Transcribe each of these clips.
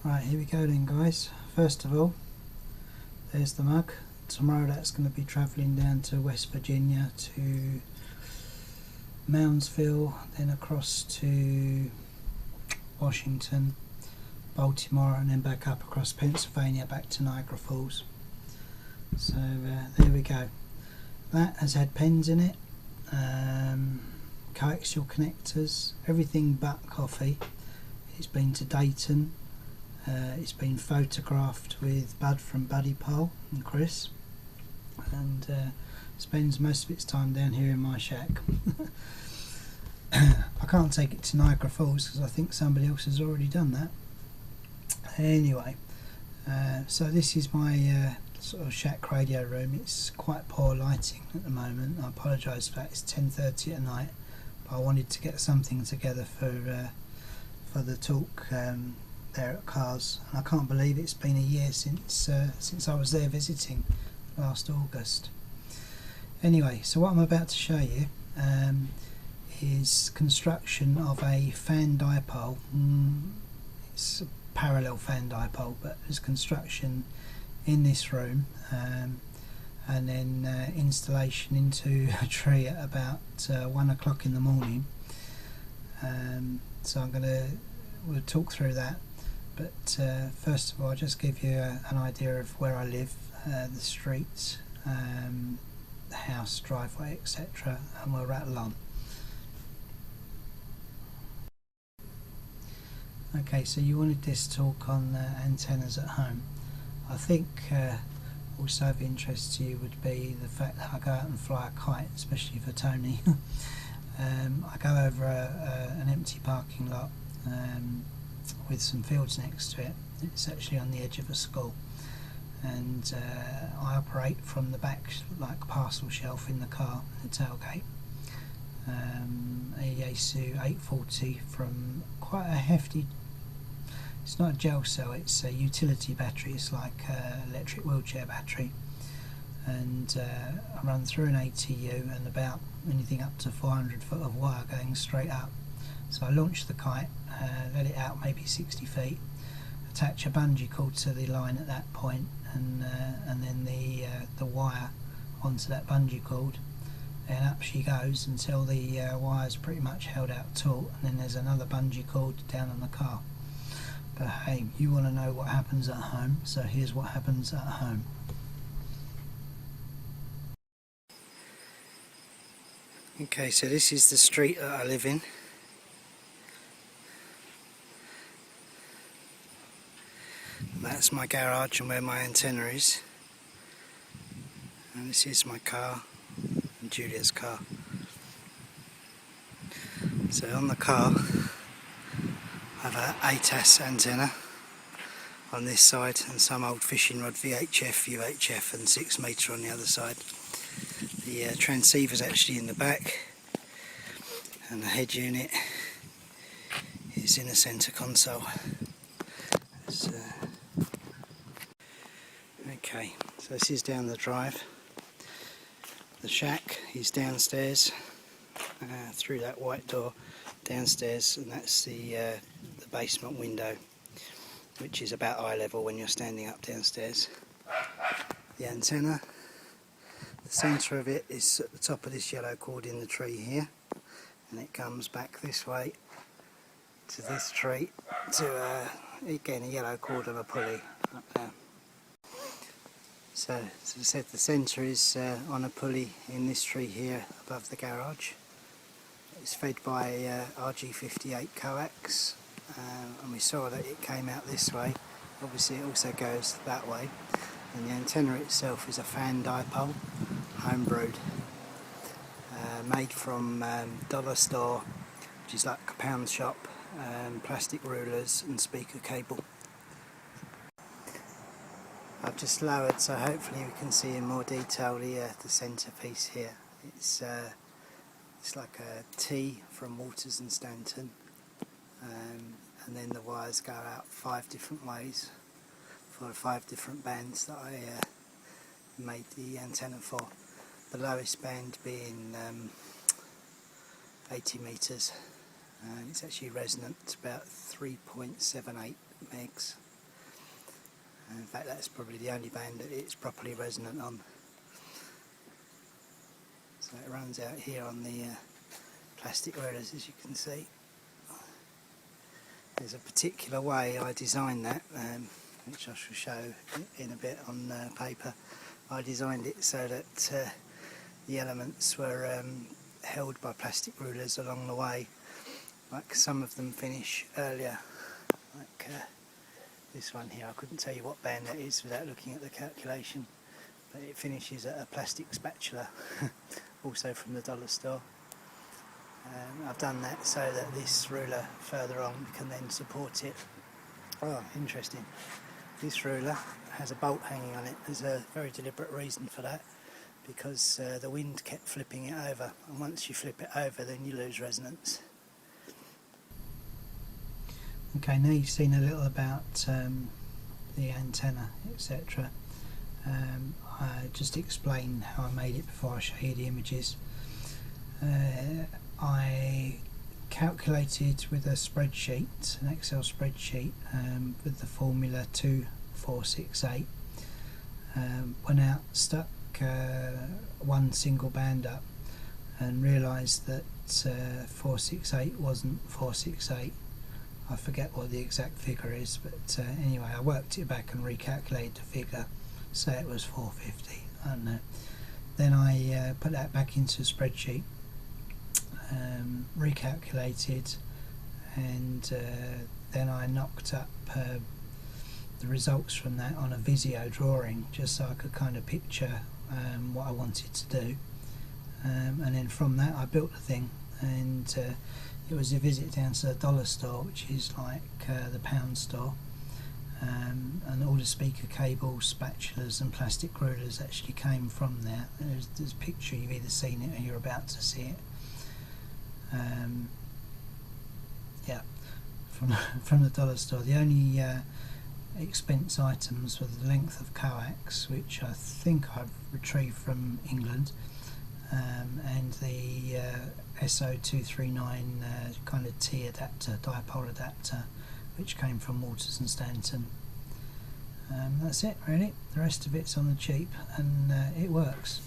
Right, here we go then guys. First of all, there's the mug. Tomorrow that's going to be travelling down to West Virginia to Moundsville, then across to Washington, Baltimore, and then back up across Pennsylvania back to Niagara Falls. So there we go. That has had pens in it, coaxial connectors, everything but coffee. It's been to Dayton. It's been photographed with Bud from Buddy Pole and Chris, and spends most of its time down here in my shack. I can't take it to Niagara Falls because I think somebody else has already done that. Anyway, so this is my sort of shack radio room. It's quite poor lighting at the moment. I apologise for that. It's 10:30 at night, but I wanted to get something together for the talk there at Cars. And I can't believe it's been a year since I was there visiting last August. Anyway, so what I'm about to show you is construction of a fan dipole. It's a parallel fan dipole, but there's construction in this room, and then installation into a tree at about 1 o'clock in the morning. So we'll talk through that, but first of all I'll just give you an idea of where I live, the streets, the house, driveway, etc., and we'll rattle on. Okay, so you wanted this talk on antennas at home. I think also of interest to you would be the fact that I go out and fly a kite, especially for Tony. I go over an empty parking lot with some fields next to it. It's actually on the edge of a school, and I operate from the back, like parcel shelf in the car, the tailgate. A Yaesu 840 from quite a hefty, it's not a gel cell, it's a utility battery. It's like an electric wheelchair battery, and I run through an ATU and about anything up to 400 foot of wire going straight up. So I launch the kite, let it out maybe 60 feet, attach a bungee cord to the line at that point, and then the wire onto that bungee cord, and up she goes until the wire's pretty much held out taut, and then there's another bungee cord down on the car. But hey, you want to know what happens at home, so here's what happens at home. Okay, so this is the street that I live in. That's my garage and where my antenna is. And this is my car and Julia's car. So on the car I have an ATAS antenna on this side and some old fishing rod VHF, UHF and 6 metre on the other side. The transceiver's actually in the back, and the head unit is in the centre console. Okay, so this is down the drive. The shack is downstairs, through that white door downstairs, and that's the basement window, which is about eye level when you're standing up downstairs. The antenna, the centre of it is at the top of this yellow cord in the tree here, and it comes back this way to this tree to again a yellow cord of a pulley up there. So as I said, the centre is on a pulley in this tree here above the garage. It's fed by RG58 coax, and we saw that it came out this way. Obviously it also goes that way, and the antenna itself is a fan dipole, homebrewed, made from dollar store, which is like a pound shop, plastic rulers and speaker cable. I've just lowered, so hopefully we can see in more detail the centre piece here. It's like a T from Waters and Stanton, and then the wires go out 5 different ways for 5 different bands that I made the antenna for. The lowest band being 80 metres, and it's actually resonant, about 3.78 megs. In fact, that's probably the only band that it's properly resonant on. So it runs out here on the plastic rulers, as you can see. There's a particular way I designed that, which I shall show in a bit on paper. I designed it so that the elements were held by plastic rulers along the way, like some of them finish earlier, like this one here. I couldn't tell you what band that is without looking at the calculation, but it finishes at a plastic spatula, also from the dollar store. I've done that so that this ruler further on can then support it. Oh, interesting. This ruler has a bolt hanging on it. There's a very deliberate reason for that, because the wind kept flipping it over, and once you flip it over then you lose resonance. Okay, now you've seen a little about the antenna, etc. I just explain how I made it before I show you the images. I calculated with a spreadsheet, an Excel spreadsheet, with the formula 2468. Went out, stuck one single band up, and realised that 468 wasn't 468. I forget what the exact figure is, but anyway, I worked it back and recalculated the figure. Say it was 450, I don't know. Then I put that back into a spreadsheet, recalculated, and then I knocked up the results from that on a Visio drawing, just so I could kind of picture what I wanted to do, and then from that I built the thing. And it was a visit down to the dollar store, which is like the pound store, and all the speaker cables, spatulas and plastic rulers actually came from there. There's a picture, you've either seen it or you're about to see it. Yeah, from the dollar store. The only expense items were the length of coax, which I think I've retrieved from England, and the SO239 kind of T adapter, dipole adapter, which came from Waters and Stanton. That's it really. The rest of it's on the cheap, and it works.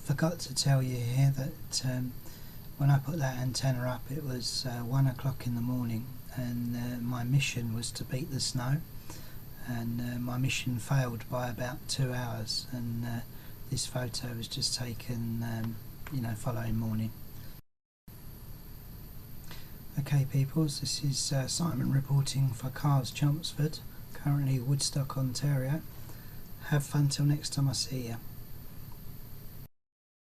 Forgot to tell you here that when I put that antenna up, it was 1 o'clock in the morning, and my mission was to beat the snow, and my mission failed by about 2 hours, and this photo was just taken following morning. Okay peoples, this is Simon reporting for Cars Chelmsford, currently Woodstock, Ontario. Have fun till next time I see you.